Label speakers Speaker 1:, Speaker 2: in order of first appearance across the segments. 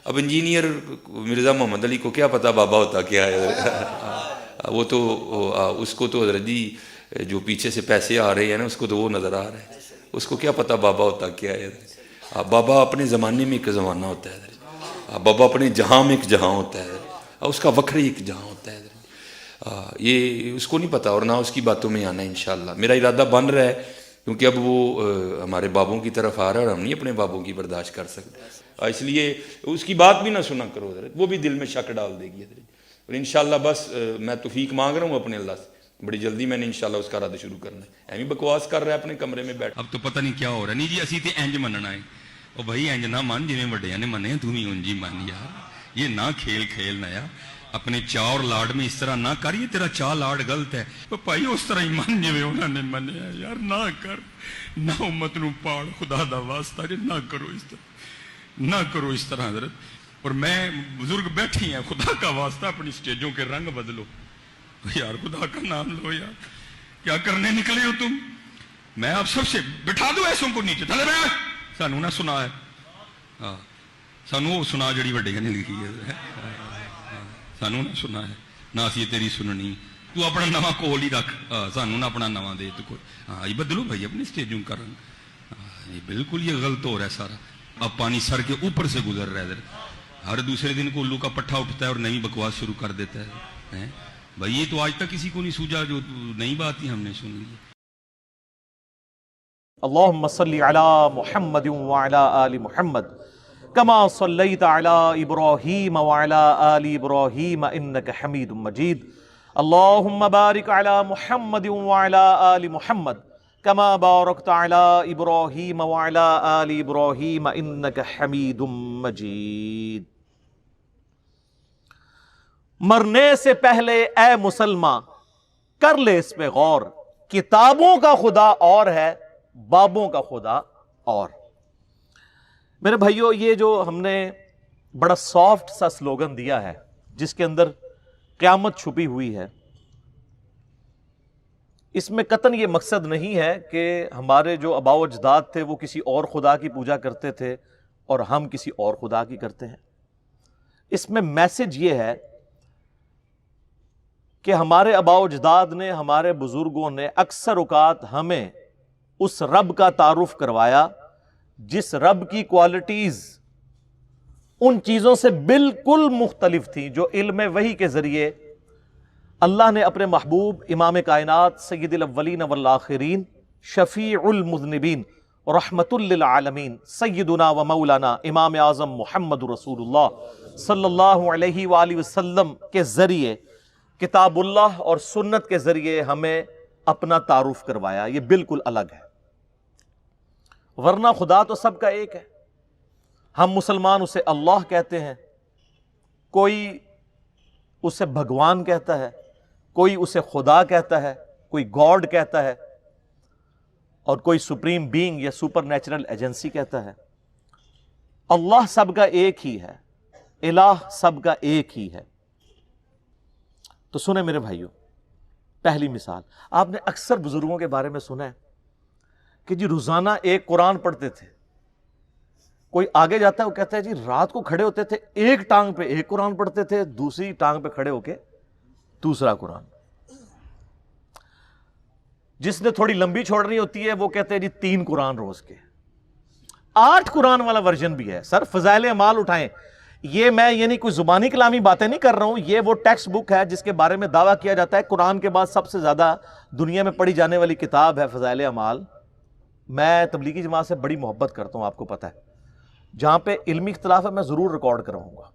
Speaker 1: اب انجینئر مرزا محمد علی کو کیا پتہ بابا ہوتا کیا ہے؟ وہ تو اس کو تو حضرت جی جو پیچھے سے پیسے آ رہے ہیں نا اس کو تو وہ نظر آ رہا ہے، اس کو کیا پتہ بابا ہوتا کیا ہے؟ بابا اپنے زمانے میں ایک زمانہ ہوتا ہے، بابا اپنے جہاں میں ایک جہاں ہوتا ہے، اس کا وکھری ایک جہاں ہوتا ہے، یہ اس کو نہیں پتہ اور نہ اس کی باتوں میں آنا ہے انشاءاللہ۔ میرا ارادہ بن رہا ہے کیونکہ اب وہ ہمارے بابوں کی طرف آ رہا ہے اور ہم نہیں اپنے بابوں کی برداشت کر سکتے، اس لیے اس کی بات بھی نہ سنا کرو حضرت، وہ بھی دل میں شک ڈال دے گی حضرت۔ اور انشاءاللہ بس میں توفیق مانگ رہا ہوں اپنے اللہ سے، بڑی جلدی میں نے انشاءاللہ اس کا رد شروع کرنا ہے۔ ایویں بکواس کر رہا ہے اپنے کمرے میں بیٹھ،
Speaker 2: اب تو پتہ نہیں کیا ہو رہا ہے۔ نہیں جی اسی تے انج مننا ہے، او بھائی انج نہ من جویں وڈیاں نے منے، تو بھی انج ہی من یار، یہ نہ کھیل کھیلنا یار، اپنے چاء اور لاڈ میں اس طرح نہ کر، یہ تیرا چاء لاڈ غلط ہے، تو بھائی اس طرح ہی من جویں انہوں نے منیا یار، نہ کر، نہ امت نو پاڑ، خدا دا واسطہ جی نہ کرو اس طرح، نہ کرو اس طرح حضرت۔ اور میں بزرگ بیٹھی ہیں، خدا کا واسطہ اپنی سٹیجوں کے رنگ بدلو یار، خدا کا نام لو یار، کیا کرنے نکلے ہو تم؟ میں آپ سب سے بٹھا دو ایسوں کو نیچے، تھلے بیٹھ، سانو نہ سنا ہے، ہاں سانو وہ سنا جڑی وڈیاں نے لکھی ہے، سانو نہ سنا ہے، نہ اسی تیری سننی، تو اپنا نواں کول ہی رکھ، سانو نہ اپنا نواں دے تو کوئی، ہاں یہ بدلو بھائی اپنی سٹیجوں کا رنگ، یہ بالکل یہ غلط ہو رہا ہے سارا، اب پانی سر کے اوپر سے گزر رہا ہے ادھر، ہر دوسرے دن کو الو کا پٹھا اٹھتا ہے اور نئی بکواس شروع کر دیتا ہے بھائی، یہ تو آج تک کسی کو نہیں سوجا، جو نئی بات ہی ہم نے سن لی۔
Speaker 3: اللہم صلی علی محمد وعلی آل محمد کما صلیت علی ابراہیم وعلی آل ابراہیم انک حمید مجید، اللہم بارک علی محمد وعلی آل محمد کما بارکت علی ابراہیم وعلی آل ابراہیم انک حمید مجید۔ مرنے سے پہلے اے مسلمان کر لے اس پہ غور، کتابوں کا خدا اور ہے، بابوں کا خدا اور۔ میرے بھائیو، یہ جو ہم نے بڑا سافٹ سا سلوگن دیا ہے جس کے اندر قیامت چھپی ہوئی ہے، اس میں قطعاً یہ مقصد نہیں ہے کہ ہمارے جو آباء و اجداد تھے وہ کسی اور خدا کی پوجا کرتے تھے اور ہم کسی اور خدا کی کرتے ہیں۔ اس میں میسج یہ ہے کہ ہمارے آباء و اجداد نے، ہمارے بزرگوں نے اکثر اوقات ہمیں اس رب کا تعارف کروایا جس رب کی کوالٹیز ان چیزوں سے بالکل مختلف تھیں جو علم وحی کے ذریعے اللہ نے اپنے محبوب امام کائنات سید الاولین والآخرین شفیع المذنبین رحمت للعالمین سیدنا و مولانا امام اعظم محمد رسول اللہ صلی اللہ علیہ وآلہ وسلم کے ذریعے، کتاب اللہ اور سنت کے ذریعے ہمیں اپنا تعارف کروایا۔ یہ بالکل الگ ہے، ورنہ خدا تو سب کا ایک ہے۔ ہم مسلمان اسے اللہ کہتے ہیں، کوئی اسے بھگوان کہتا ہے، کوئی اسے خدا کہتا ہے، کوئی گاڈ کہتا ہے، اور کوئی سپریم بینگ یا سپر نیچرل ایجنسی کہتا ہے۔ اللہ سب کا ایک ہی ہے، الہ سب کا ایک ہی ہے۔ تو سنیں میرے بھائیوں، پہلی مثال آپ نے اکثر بزرگوں کے بارے میں سنا ہے کہ جی روزانہ ایک قرآن پڑھتے تھے۔ کوئی آگے جاتا ہے وہ کہتا ہے جی رات کو کھڑے ہوتے تھے، ایک ٹانگ پہ ایک قرآن پڑھتے تھے، دوسری ٹانگ پہ کھڑے ہو کے دوسرا قرآن۔ جس نے تھوڑی لمبی چھوڑنی ہوتی ہے وہ کہتے ہیں جی 3 قرآن روز کے، 8 قرآن والا ورژن بھی ہے۔ سر فضائل اعمال اٹھائیں، یہ میں یعنی کوئی زبانی کلامی باتیں نہیں کر رہا ہوں، یہ وہ ٹیکسٹ بک ہے جس کے بارے میں دعویٰ کیا جاتا ہے قرآن کے بعد سب سے زیادہ دنیا میں پڑھی جانے والی کتاب ہے فضائل اعمال۔ میں تبلیغی جماعت سے بڑی محبت کرتا ہوں، آپ کو پتہ ہے، جہاں پہ علمی اختلاف ہے میں ضرور ریکارڈ کرواؤں گا۔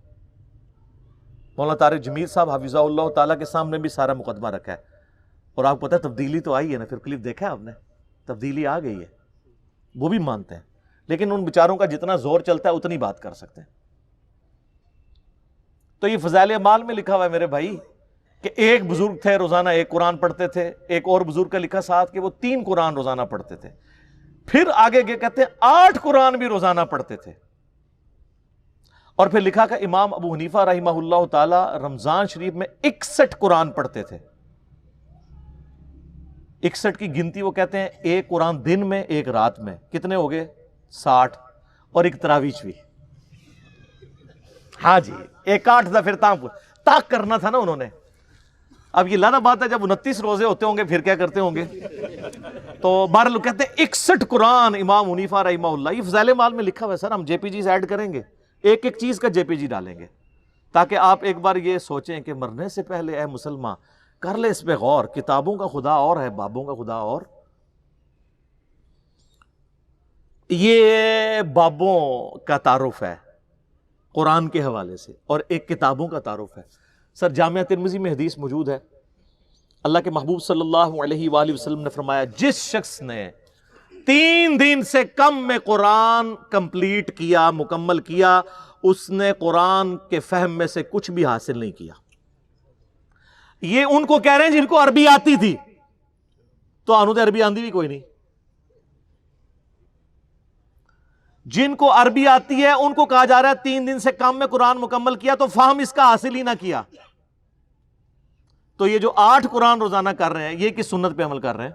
Speaker 3: مولانا طارق جمیل صاحب حفظہ اللہ تعالیٰ کے سامنے بھی سارا مقدمہ رکھا ہے، اور آپ کو پتہ ہے تبدیلی تو آئی ہے نا، پھر کلپ دیکھا ہے آپ نے، تبدیلی آ گئی ہے، وہ بھی مانتے ہیں، لیکن ان بیچاروں کا جتنا زور چلتا ہے اتنی بات کر سکتے ہیں۔ تو یہ فضائل اعمال میں لکھا ہوا ہے میرے بھائی کہ ایک بزرگ تھے روزانہ ایک قرآن پڑھتے تھے، ایک اور بزرگ کا لکھا ساتھ کہ وہ 3 قرآن روزانہ پڑھتے تھے، پھر آگے کہتے ہیں 8 قرآن بھی روزانہ پڑھتے تھے، اور پھر لکھا کہ امام ابو حنیفہ رحمہ اللہ تعالی رمضان شریف میں 61 قرآن پڑھتے تھے۔ 61 کی گنتی وہ کہتے ہیں ایک قرآن دن میں ایک رات میں، کتنے ہو گئے؟ 60، اور ایک تراویح بھی۔ ہاں جی، ایک 8 دفعہ پھر تاک کرنا تھا نا انہوں نے. اب یہ لانا بات ہے جب 29 روزے ہوتے ہوں گے پھر کیا کرتے ہوں گے. تو بہرحال لوگ کہتے ہیں 61 قرآن امام حنیفہ رحمہ اللہ. یہ فضائل اعمال میں لکھا ہوا ہے سر. ہم جے پی جیز ایڈ کریں گے, ایک ایک چیز کا جے پی جی ڈالیں گے, تاکہ آپ ایک بار یہ سوچیں کہ مرنے سے پہلے اے مسلمان کر لے اس پہ غور. کتابوں کا خدا اور ہے, بابوں کا خدا اور. یہ بابوں کا تعارف ہے قرآن کے حوالے سے, اور ایک کتابوں کا تعارف ہے. سر جامعہ ترمذی میں حدیث موجود ہے, اللہ کے محبوب صلی اللہ علیہ وآلہ وسلم نے فرمایا جس شخص نے 3 دن سے کم میں قرآن کمپلیٹ کیا, مکمل کیا, اس نے قرآن کے فہم میں سے کچھ بھی حاصل نہیں کیا. یہ ان کو کہہ رہے ہیں جن کو عربی آتی تھی, تو آنو تو عربی آندی بھی کوئی نہیں. جن کو عربی آتی ہے ان کو کہا جا رہا ہے 3 دن سے کم میں قرآن مکمل کیا, تو فہم اس کا حاصل ہی نہ کیا. تو یہ جو 8 قرآن روزانہ کر رہے ہیں یہ کس سنت پہ عمل کر رہے ہیں؟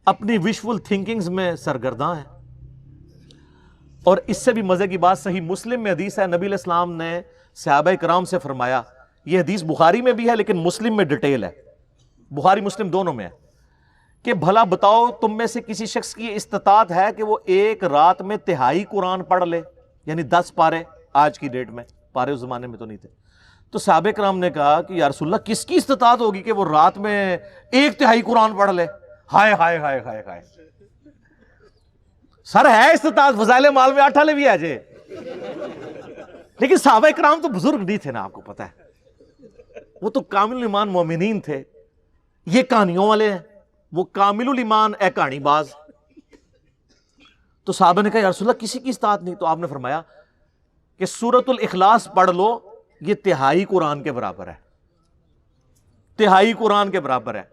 Speaker 3: اپنی وشفل تھنکنگز میں سرگرداں ہیں. اور اس سے بھی مزے کی بات صحیح مسلم میں حدیث ہے, نبی علیہ السلام نے صحابہ کرام سے فرمایا, یہ حدیث بخاری میں بھی ہے لیکن مسلم میں ڈیٹیل ہے, بخاری مسلم دونوں میں ہے, کہ بھلا بتاؤ تم میں سے کسی شخص کی استطاعت ہے کہ وہ ایک رات میں 1/3 قرآن پڑھ لے, یعنی 10 پارے. آج کی ڈیٹ میں پارے اس زمانے میں تو نہیں تھے. تو صحابہ کرام نے کہا کہ یا رسول اللہ کس کی استطاعت ہوگی کہ وہ رات میں 1/3 قرآن پڑھ لے؟ ہائے ہائے ہائے ہائے ہائے, سر ہے استطاعت, فضائل اعمال میں 8 بھی ہے جے. لیکن صحابہ کرام تو بزرگ نہیں تھے نا, آپ کو پتا ہے, وہ تو کامل ایمان مومنین تھے. یہ کہانیوں والے ہیں, وہ کامل الایمان اے کہانی باز. تو صحابہ نے کہا یا رسول اللہ کسی کی استطاعت نہیں. تو آپ نے فرمایا کہ سورۃ الاخلاص پڑھ لو, یہ 1/3 قرآن کے برابر ہے, 1/3 قرآن کے برابر ہے.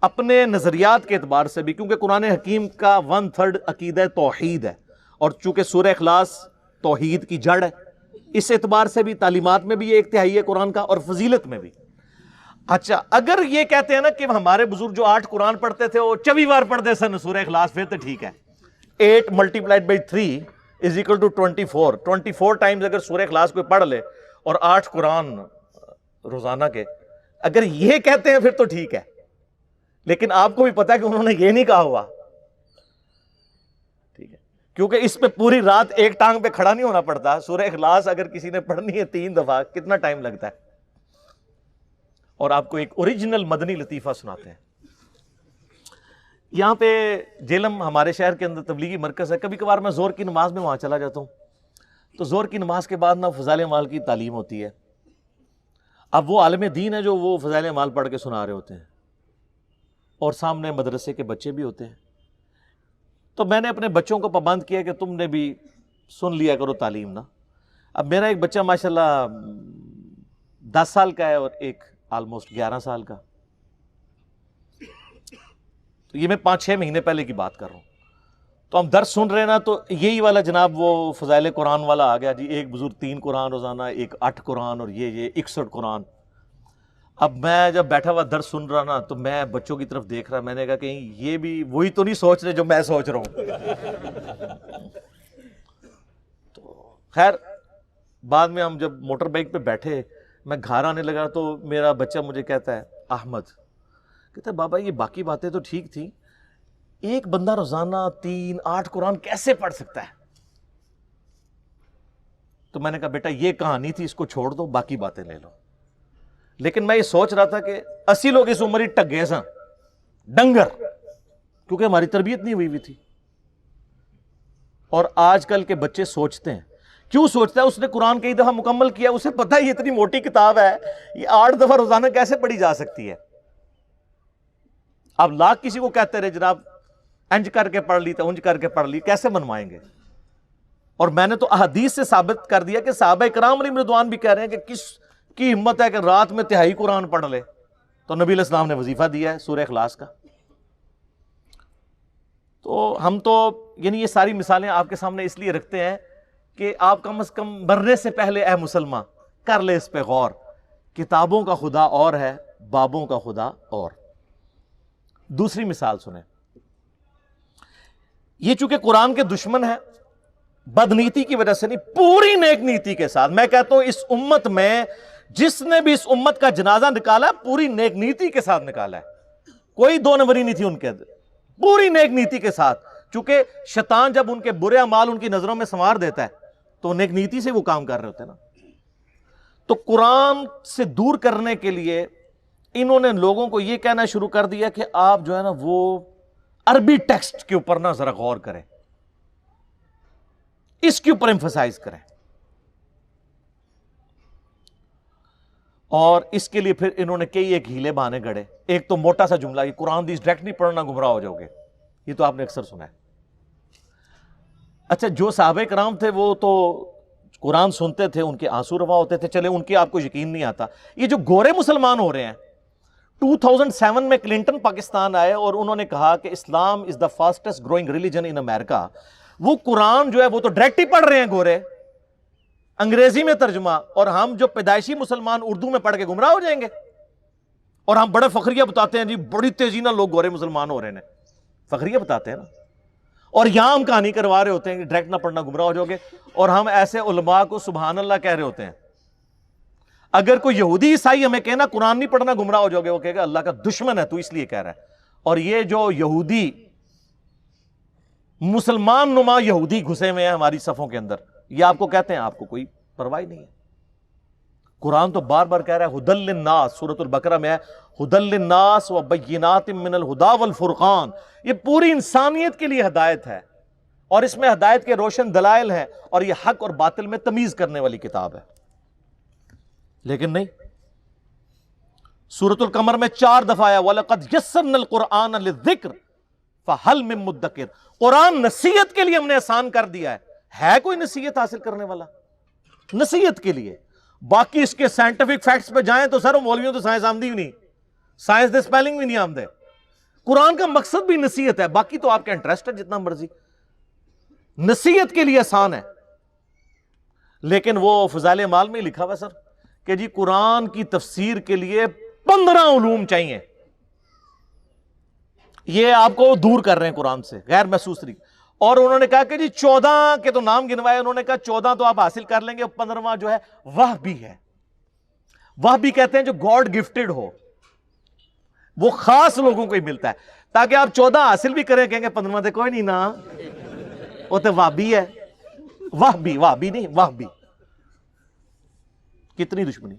Speaker 3: اپنے نظریات کے اعتبار سے بھی, کیونکہ قرآن حکیم کا 1/3 عقیدہ توحید ہے, اور چونکہ سورہ اخلاص توحید کی جڑ ہے, اس اعتبار سے بھی تعلیمات میں بھی یہ 1/3 ہے قرآن کا, اور فضیلت میں بھی. اچھا اگر یہ کہتے ہیں نا کہ ہمارے بزرگ جو 8 قرآن پڑھتے تھے وہ 24 بار پڑھتے سن سورہ اخلاص, پھر تو ٹھیک ہے. 8 × 3 = 24. 24 ٹائمز اگر سورہ اخلاص کوئی پڑھ لے اور 8 قرآن روزانہ کے, اگر یہ کہتے ہیں پھر تو ٹھیک ہے. لیکن آپ کو بھی پتا ہے کہ انہوں نے یہ نہیں کہا ہوا, ٹھیک ہے, کیونکہ اس پہ پوری رات ایک ٹانگ پہ کھڑا نہیں ہونا پڑتا. سورہ اخلاص اگر کسی نے پڑھنی ہے 3 دفعہ کتنا ٹائم لگتا ہے. اور آپ کو ایک اوریجنل مدنی لطیفہ سناتے ہیں. یہاں پہ جیلم ہمارے شہر کے اندر تبلیغی مرکز ہے. کبھی کبھار میں زور کی نماز میں وہاں چلا جاتا ہوں, تو زور کی نماز کے بعد نا فضائل اعمال کی تعلیم ہوتی ہے. اب وہ عالم دین ہے جو وہ فضائل اعمال پڑھ کے سنا رہے ہوتے ہیں, اور سامنے مدرسے کے بچے بھی ہوتے ہیں. تو میں نے اپنے بچوں کو پابند کیا کہ تم نے بھی سن لیا کرو تعلیم نا. اب میرا ایک بچہ ماشاءاللہ 10 سال کا ہے اور ایک آلموسٹ 11 سال کا. تو یہ میں 5-6 مہینے پہلے کی بات کر رہا ہوں. تو ہم درس سن رہے ہیں نا, تو یہی والا جناب وہ فضائل قرآن والا آ گیا جی, ایک بزرگ 3 قرآن روزانہ, ایک 8 قرآن, اور یہ 61 قرآن. اب میں جب بیٹھا ہوا درس سن رہا نا, تو میں بچوں کی طرف دیکھ رہا, میں نے کہا کہیں یہ بھی وہی تو نہیں سوچ رہے جو میں سوچ رہا ہوں. تو خیر بعد میں ہم جب موٹر بائک پہ بیٹھے, میں گھر آنے لگا, تو میرا بچہ مجھے کہتا ہے, احمد کہتا ہے بابا یہ باقی باتیں تو ٹھیک تھیں, ایک بندہ روزانہ 3-8 قرآن کیسے پڑھ سکتا ہے؟ تو میں نے کہا بیٹا یہ کہانی تھی, اس کو چھوڑ دو, باقی باتیں لے لو. لیکن میں یہ سوچ رہا تھا کہ 80 لوگ اس عمر ہی ٹگے سن ڈنگر, کیونکہ ہماری تربیت نہیں ہوئی تھی. اور آج کل کے بچے سوچتے ہیں, کیوں سوچتا ہے؟ اس نے قرآن کئی دفعہ مکمل کیا, اسے پتہ ہے یہ اتنی موٹی کتاب ہے, یہ 8 دفعہ روزانہ کیسے پڑھی جا سکتی ہے. آپ لاکھ کسی کو کہتے رہے جناب انج کر کے پڑھ لی, انج کر کے پڑھ لی, کیسے منوائیں گے؟ اور میں نے تو احادیث سے ثابت کر دیا کہ صحابہ کرام علیہم رضوان بھی کہہ رہے ہیں کہ کس کی ہمت ہے کہ رات میں 1/3 قرآن پڑھ لے. تو نبی علیہ السلام نے وظیفہ دیا ہے سورہ اخلاص کا. تو ہم تو یعنی یہ ساری مثالیں آپ کے سامنے اس لیے رکھتے ہیں کہ آپ کم از کم مرنے سے پہلے اے مسلمان کر لے اس پہ غور. کتابوں کا خدا اور ہے, بابوں کا خدا اور. دوسری مثال سنیں. یہ چونکہ قرآن کے دشمن ہے, بدنیتی کی وجہ سے نہیں, پوری نیک نیتی کے ساتھ. میں کہتا ہوں اس امت میں جس نے بھی اس امت کا جنازہ نکالا پوری نیک نیتی کے ساتھ نکالا ہے, کوئی دو نمبری نہیں تھی ان کے اندر, پوری نیک نیتی کے ساتھ. چونکہ شیطان جب ان کے برے اعمال ان کی نظروں میں سنوار دیتا ہے تو نیک نیتی سے وہ کام کر رہے ہوتے ہیں نا. تو قرآن سے دور کرنے کے لیے انہوں نے لوگوں کو یہ کہنا شروع کر دیا کہ آپ جو ہے نا وہ عربی ٹیکسٹ کے اوپر نا ذرا غور کریں, اس کے اوپر ایمفسائز کریں. اور اس کے لیے پھر انہوں نے کئی ایک ہیلے بہانے گڑے. ایک تو موٹا سا جملہ, یہ قرآن حدیث ڈائریکٹ نہیں پڑھنا گمراہ ہو جاؤ گے, یہ تو آپ نے اکثر سنا ہے. اچھا, جو صحابہ کرام تھے وہ تو قرآن سنتے تھے, ان کے آنسو روا ہوتے تھے, چلے ان کے آپ کو یقین نہیں آتا. یہ جو گورے مسلمان ہو رہے ہیں, 2007 میں کلنٹن پاکستان آئے اور انہوں نے کہا کہ اسلام از دا فاسٹسٹ گروئنگ ریلیجن ان امریکہ. وہ قرآن جو ہے وہ تو ڈائریکٹ ہی پڑھ رہے ہیں گورے, انگریزی میں ترجمہ, اور ہم جو پیدائشی مسلمان اردو میں پڑھ کے گمراہ ہو جائیں گے. اور ہم بڑے فخریہ بتاتے ہیں جی بڑی تیزی نہ لوگ گورے مسلمان ہو رہے ہیں, فخریہ بتاتے ہیں نا. اور یہاں ہم کہانی کروا رہے ہوتے ہیں کہ ڈائریکٹ نہ پڑھنا گمراہ ہو جاؤ گے, اور ہم ایسے علماء کو سبحان اللہ کہہ رہے ہوتے ہیں. اگر کوئی یہودی عیسائی ہمیں کہنا قرآن نہیں پڑھنا گمراہ ہو جاؤ گے, وہ کہے گا اللہ کا دشمن ہے تو اس لیے کہہ رہا ہے. اور یہ جو یہودی مسلمان نما یہودی گھسے ہوئے ہیں ہماری صفوں کے اندر, یہ آپ کو کہتے ہیں آپ کو کوئی پرواہ نہیں ہے. قرآن تو بار بار کہہ رہا ہے ہدی للناس, سورۃ البقرہ میں ہے ہدی للناس وبینات من الہدی والفرقان. یہ پوری انسانیت کے لیے ہدایت ہے, اور اس میں ہدایت کے روشن دلائل ہیں, اور یہ حق اور باطل میں تمیز کرنے والی کتاب ہے. لیکن نہیں, سورۃ القمر میں 4 دفعہ آیا وَلَقَدْ يَسَّرْنَا الْقُرْآنَ لِلذِّكْرِ فَهَلْ مِن مُدَّكِرٍ. قرآن نصیحت کے لیے ہم نے آسان کر دیا ہے کوئی نصیحت حاصل کرنے والا نصیحت کے لیے؟ باقی اس کے سائنٹیفک فیکٹس پہ جائیں تو سر مولویوں تو سائنس آمدی بھی نہیں, سائنس دے سپیلنگ بھی نہیں آمدے. قرآن کا مقصد بھی نصیحت ہے, باقی تو آپ کا انٹرسٹ ہے جتنا مرضی, نصیحت کے لیے آسان ہے. لیکن وہ فضائل اعمال میں لکھا ہوا سر کہ جی قرآن کی تفسیر کے لیے 15 علوم چاہیے. یہ آپ کو دور کر رہے ہیں قرآن سے غیر محسوس طریقے. اور انہوں نے کہا کہ جی 14 کے تو نام گنوائے, انہوں نے کہا 14 تو آپ حاصل کر لیں گے, 15واں جو ہے وہبی ہے. وہبی کہتے ہیں جو گاڈ گفٹڈ ہو, وہ خاص لوگوں کو ہی ملتا ہے, تاکہ آپ 14 حاصل بھی کریں, کہیں گے 15واں تو کوئی نہیں نا, وہ تو وہبی ہے. وہبی نہیں وہبی. کتنی دشمنی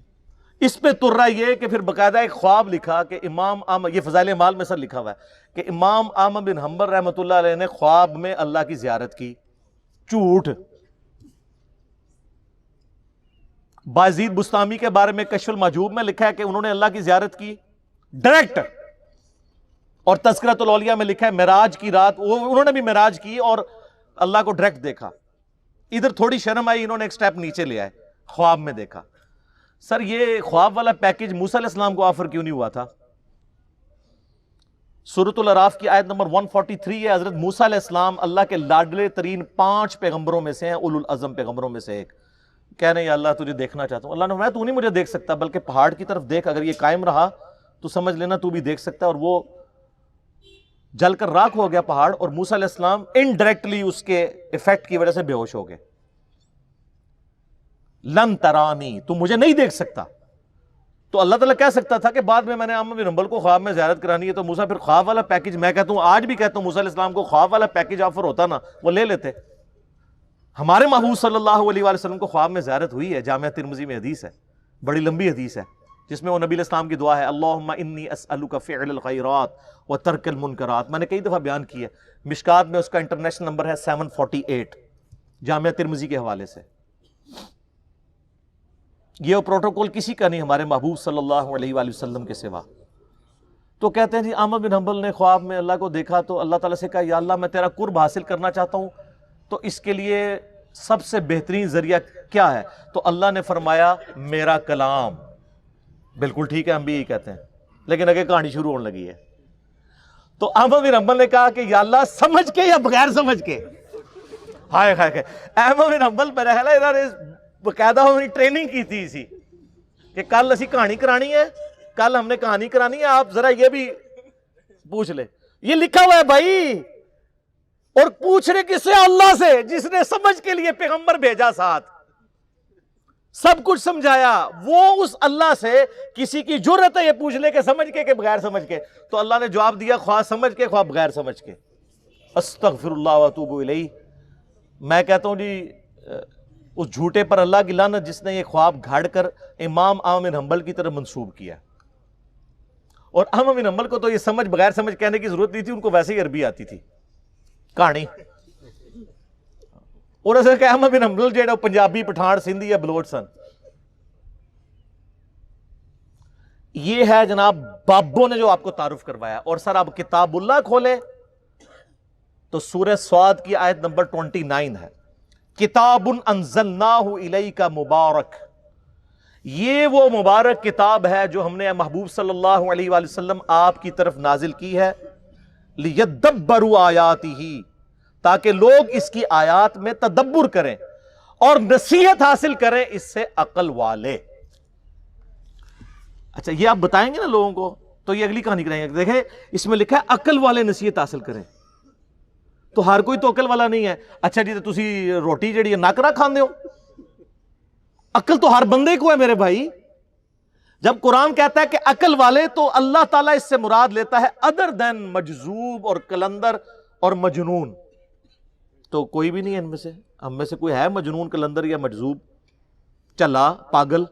Speaker 3: اس پہ تر رہا یہ کہ پھر باقاعدہ ایک خواب لکھا کہ امام احمد, یہ فضائل اعمال میں سر لکھا ہوا ہے کہ امام احمد بن حنبل رحمۃ اللہ علیہ نے خواب میں اللہ کی زیارت کی. جھوٹ. بازید بستامی کے بارے میں کشف المحجوب میں لکھا ہے کہ انہوں نے اللہ کی زیارت کی ڈائریکٹ, اور تذکرۃ الاولیاء میں لکھا ہے معراج کی رات انہوں نے بھی معراج کی اور اللہ کو ڈائریکٹ دیکھا. ادھر تھوڑی شرم آئی, انہوں نے ایک سٹیپ نیچے لے آئے, خواب میں دیکھا. سر یہ خواب والا پیکج موسیٰ علیہ السلام کو آفر کیوں نہیں ہوا تھا؟ سورۃ الاعراف کی آیت نمبر 143 ہے, حضرت موسیٰ علیہ السلام اللہ کے لاڈلے ترین 5 پیغمبروں میں سے ہیں, اولو العزم پیغمبروں میں سے ایک. کہنے یا اللہ تجھے دیکھنا چاہتا ہوں. اللہ نے فرمایا تو نہیں مجھے دیکھ سکتا, بلکہ پہاڑ کی طرف دیکھ, اگر یہ قائم رہا تو سمجھ لینا تو بھی دیکھ سکتا ہے. اور وہ جل کر راکھ ہو گیا پہاڑ, اور موسیٰ علیہ السلام انڈائریکٹلی اس کے ایفیکٹ کی وجہ سے بے ہوش ہو گئے. لن ترانی, تو مجھے نہیں دیکھ سکتا. تو اللہ تعالیٰ کہہ سکتا تھا کہ بعد میں نے احمد بن حنبل کو خواب میں زیارت کرانی ہے, تو موسیٰ پھر خواب والا پیکج, میں کہتا ہوں آج بھی کہتا ہوں موسیٰ علیہ السلام کو خواب والا پیکج آفر ہوتا نا وہ لے لیتے. ہمارے محبوب صلی اللہ علیہ وآلہ وسلم کو خواب میں زیارت ہوئی ہے, جامعہ ترمذی میں حدیث ہے, بڑی لمبی حدیث ہے, جس میں وہ نبی علیہ السلام کی دعا ہے اللہم انی اسألک فعل الخیرات و ترک المنکرات. میں نے کئی دفعہ بیان کی ہے, مشکات میں اس کا انٹرنیشنل نمبر ہے 748 جامعہ ترمذی کے حوالے سے. یہ پروٹوکول کسی کا نہیں ہمارے محبوب صلی اللہ علیہ وآلہ وسلم کے سوا. تو کہتے ہیں جی احمد بن حنبل نے خواب میں اللہ کو دیکھا تو اللہ تعالیٰ سے کہا یا اللہ میں تیرا قرب حاصل کرنا چاہتا ہوں, تو اس کے لیے سب سے بہترین ذریعہ کیا ہے؟ تو اللہ نے فرمایا میرا کلام. بالکل ٹھیک ہے, ہم بھی یہی کہتے ہیں, لیکن اگے کہانی شروع ہونے لگی ہے. تو احمد بن حنبل نے کہا کہ یا اللہ سمجھ کے یا بغیر سمجھ کے. ہائے ہائے, احمد بن حنبل انہوں نے باقاعدہ ہماری ٹریننگ کی تھی اسی کہ کل اسی کہانی کرانی ہے, کل ہم نے کہانی کرانی ہے, آپ ذرا یہ بھی پوچھ لیں. یہ لکھا ہوا ہے بھائی, اور پوچھنے کس سے؟ اللہ سے، جس نے سمجھ کے لیے پیغمبر بھیجا ساتھ، سب کچھ سمجھایا۔ وہ اس اللہ سے کسی کی جرت ہے یہ پوچھنے کے سمجھ کے کہ بغیر سمجھ کے؟ تو اللہ نے جواب دیا خواہ سمجھ کے خواہ بغیر سمجھ کے، استغفر اللہ واتوب الیہ۔ میں کہتا ہوں جی اس جھوٹے پر اللہ کی لعنت جس نے یہ خواب گھڑ کر امام احمد بن حنبل کی طرف منسوب کیا، اور احمد بن حنبل کو تو یہ سمجھ بغیر سمجھ کہنے کی ضرورت نہیں تھی، ان کو ویسے ہی عربی آتی تھی کہانی۔ اور اسے کہ احمد بن حنبل جیڑا پنجابی، پٹھان، سندھی یا بلوچ سن۔ یہ ہے جناب بابوں نے جو آپ کو تعارف کروایا۔ اور سر آپ کتاب اللہ کھولیں تو سورہ صاد کی آیت نمبر 29 ہے، کتاب انزلناہ الیک مبارک۔ یہ وہ مبارک کتاب ہے جو ہم نے محبوب صلی اللہ علیہ وآلہ وسلم آپ کی طرف نازل کی ہے، لیدبروا آیاتہ، تاکہ لوگ اس کی آیات میں تدبر کریں اور نصیحت حاصل کریں اس سے عقل والے۔ اچھا یہ آپ بتائیں گے نا لوگوں کو تو یہ اگلی کہانی کریں گے۔ دیکھیں اس میں لکھا ہے عقل والے نصیحت حاصل کریں، تو ہر کوئی تو عقل والا نہیں ہے۔ اچھا جی تو تسی روٹی جڑی ہے ناکرا کھاندے ہو؟ عقل تو ہر بندے کو ہے میرے بھائی۔ جب قرآن کہتا ہے کہ عقل والے، تو اللہ تعالیٰ اس سے مراد لیتا ہے ادر دین مجذوب اور کلندر اور مجنون۔ تو کوئی بھی نہیں ہے ان میں سے، ہم میں سے کوئی ہے مجنون، کلندر یا مجذوب، چلا، پاگل؟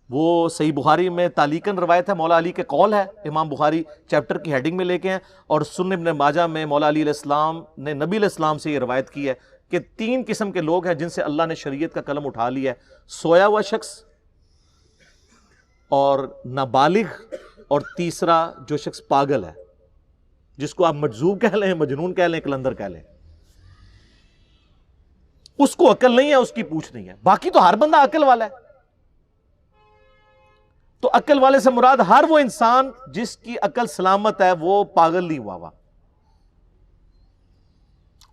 Speaker 3: وہ صحیح بخاری میں تعلیقاً روایت ہے، مولا علی کے قول ہے، امام بخاری چیپٹر کی ہیڈنگ میں لے کے ہیں، اور سنن ابن ماجہ میں مولا علی علیہ السلام نے نبی علیہ السلام سے یہ روایت کی ہے کہ 3 قسم کے لوگ ہیں جن سے اللہ نے شریعت کا قلم اٹھا لیا ہے: سویا ہوا شخص، اور نابالغ، اور تیسرا جو شخص پاگل ہے، جس کو آپ مجذوب کہہ لیں، مجنون کہہ لیں، کلندر کہہ لیں۔ اس کو عقل نہیں ہے، اس کی پوچھ نہیں ہے، باقی تو ہر بندہ عقل والا ہے۔ تو عقل والے سے مراد ہر وہ انسان جس کی عقل سلامت ہے، وہ پاگل نہیں ہوا۔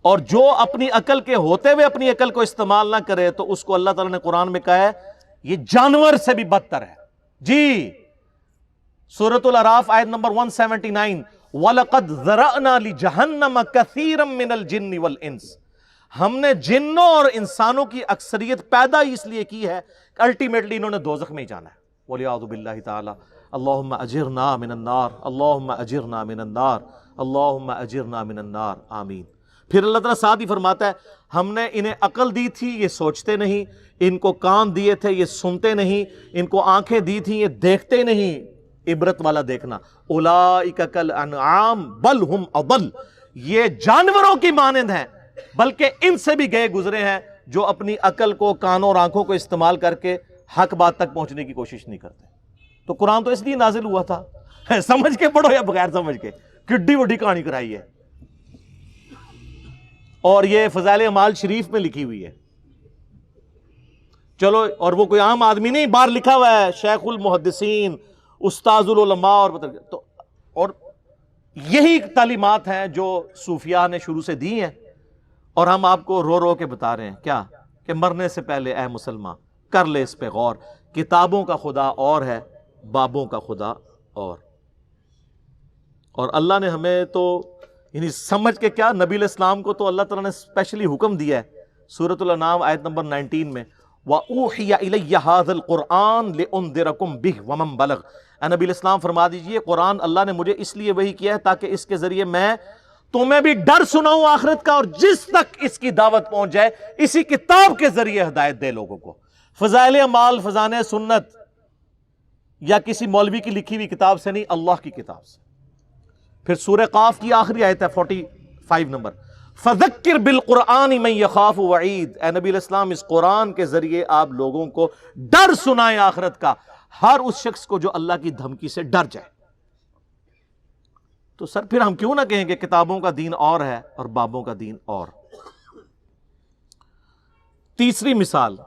Speaker 3: اور جو اپنی عقل کے ہوتے ہوئے اپنی عقل کو استعمال نہ کرے تو اس کو اللہ تعالیٰ نے قرآن میں کہا ہے یہ جانور سے بھی بدتر ہے۔ جی سورۃ الاعراف آیت نمبر 179، وَلَقَدْ ذَرَأْنَا لِجَهَنَّمَ كَثِيرًا مِّنَ الْجِنِّ وَالْإِنسِ، ہم نے جنوں اور انسانوں کی اکثریت پیدا اس لیے کی ہے کہ الٹیمیٹلی انہوں نے دوزخ میں ہی جانا ہے۔ وَلِعَاذُ بِاللَّهِ تَعَالَى اللہم اجرنا من النار، اللہم اجرنا من النار، اللہم اجرنا من النار، آمین۔ پھر اللہ تعالیٰ ساتھ ہی فرماتا ہے ہم نے انہیں عقل دی تھی یہ سوچتے نہیں، ان کو کان دیے تھے یہ سنتے نہیں، ان کو آنکھیں دی تھی یہ دیکھتے نہیں، عبرت والا دیکھنا۔ اولئک کالانعام بل ہم اضل، یہ جانوروں کی مانند ہیں بلکہ ان سے بھی گئے گزرے ہیں جو اپنی عقل کو، کانوں اور آنکھوں کو استعمال کر کے حق بات تک پہنچنے کی کوشش نہیں کرتے۔ تو قرآن تو اس لیے نازل ہوا تھا، سمجھ کے پڑھو یا بغیر سمجھ کے، کڈی وڈی کہانی کرائی ہے۔ اور یہ فضائل اعمال شریف میں لکھی ہوئی ہے۔ چلو، اور وہ کوئی عام آدمی نہیں، باہر لکھا ہوا ہے شیخ المحدثین، استاذ العلماء، اور یہی تعلیمات ہیں جو صوفیاء نے شروع سے دی ہیں، اور ہم آپ کو رو رو کے بتا رہے ہیں کیا کہ مرنے سے پہلے اے مسلمان کر لے اس پہ غور، کتابوں کا خدا اور ہے، بابوں کا خدا اور اللہ نے ہمیں تو یعنی سمجھ کے کیا، نبی علیہ السلام کو تو اللہ تعالیٰ نے اسپیشلی حکم دیا ہے سورۃ الانعام آیت نمبر 19 میں، وَأُوحِيَ إِلَيَّ هَذَا الْقُرْآنُ لِأُنذِرَكُمْ بِهِ وَمَنْ بَلَغَ۔ اے نبی علیہ السلام فرما دیجئے قرآن اللہ نے مجھے اس لیے وحی کیا ہے تاکہ اس کے ذریعے میں تمہیں بھی ڈر سناؤں آخرت کا، اور جس تک اس کی دعوت پہنچ جائے اسی کتاب کے ذریعے ہدایت دے لوگوں کو۔ فضائل اعمال فضائل سنت یا کسی مولوی کی لکھی ہوئی کتاب سے نہیں، اللہ کی کتاب سے۔ پھر سورہ قاف کی آخری آیت ہے 45 نمبر، فَذَكِّرْ بِالْقُرْآنِ مَنْ يَخَافُ وَعِيدٍ۔ اے نبی علیہ السلام اس قرآن کے ذریعے آپ لوگوں کو ڈر سنائیں آخرت کا، ہر اس شخص کو جو اللہ کی دھمکی سے ڈر جائے۔ تو سر پھر ہم کیوں نہ کہیں کہ کتابوں کا دین اور ہے اور بابوں کا دین اور۔ تیسری مثال،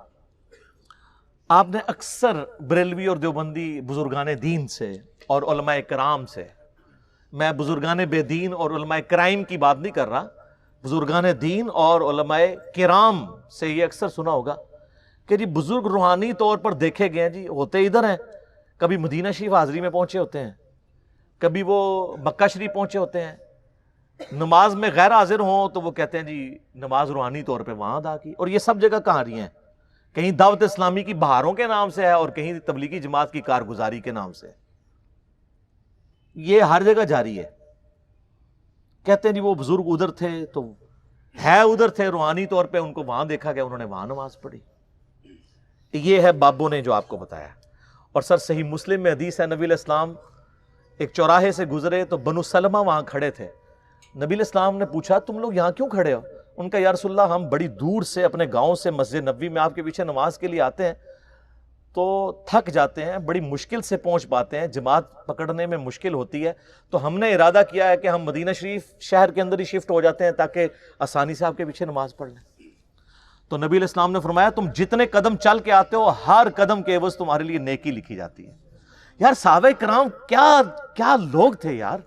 Speaker 3: آپ نے اکثر بریلوی اور دیوبندی بزرگان دین سے اور علماء کرام سے، میں بزرگان بے دین اور علماء کرائم کی بات نہیں کر رہا، بزرگان دین اور علماء کرام سے یہ اکثر سنا ہوگا کہ جی بزرگ روحانی طور پر دیکھے گئے ہیں، جی ہوتے ادھر ہیں، کبھی مدینہ شریف حاضری میں پہنچے ہوتے ہیں، کبھی وہ مکہ شریف پہنچے ہوتے ہیں، نماز میں غیر حاضر ہوں تو وہ کہتے ہیں جی نماز روحانی طور پہ وہاں ادا کی. اور یہ سب جگہ کہاں رہی ہیں؟ کہیں دعوت اسلامی کی بہاروں کے نام سے ہے اور کہیں تبلیغی جماعت کی کارگزاری کے نام سے. یہ ہر جگہ جاری ہے. کہتے ہیں جی وہ بزرگ ادھر تھے تو ہے ادھر تھے، روحانی طور پہ ان کو وہاں دیکھا گیا، انہوں نے وہاں نماز پڑھی. یہ ہے بابوں نے جو آپ کو بتایا. اور سر صحیح مسلم میں حدیث ہے، نبی علیہ السلام ایک چوراہے سے گزرے تو بنو سلمہ وہاں کھڑے تھے. نبی علیہ السلام نے پوچھا تم لوگ یہاں کیوں کھڑے ہو؟ ان کا یا رسول اللہ ہم بڑی دور سے اپنے گاؤں سے مسجد نبوی میں آپ کے پیچھے نماز کے لیے آتے ہیں تو تھک جاتے ہیں، بڑی مشکل سے پہنچ پاتے ہیں، جماعت پکڑنے میں مشکل ہوتی ہے، تو ہم نے ارادہ کیا ہے کہ ہم مدینہ شریف شہر کے اندر ہی شفٹ ہو جاتے ہیں تاکہ آسانی سے آپ کے پیچھے نماز پڑھ لیں. تو نبی علیہ السلام نے فرمایا تم جتنے قدم چل کے آتے ہو ہر قدم کے عوض تمہارے لیے نیکی لکھی جاتی ہے. یار صحابہ کرام کیا لوگ تھے یار.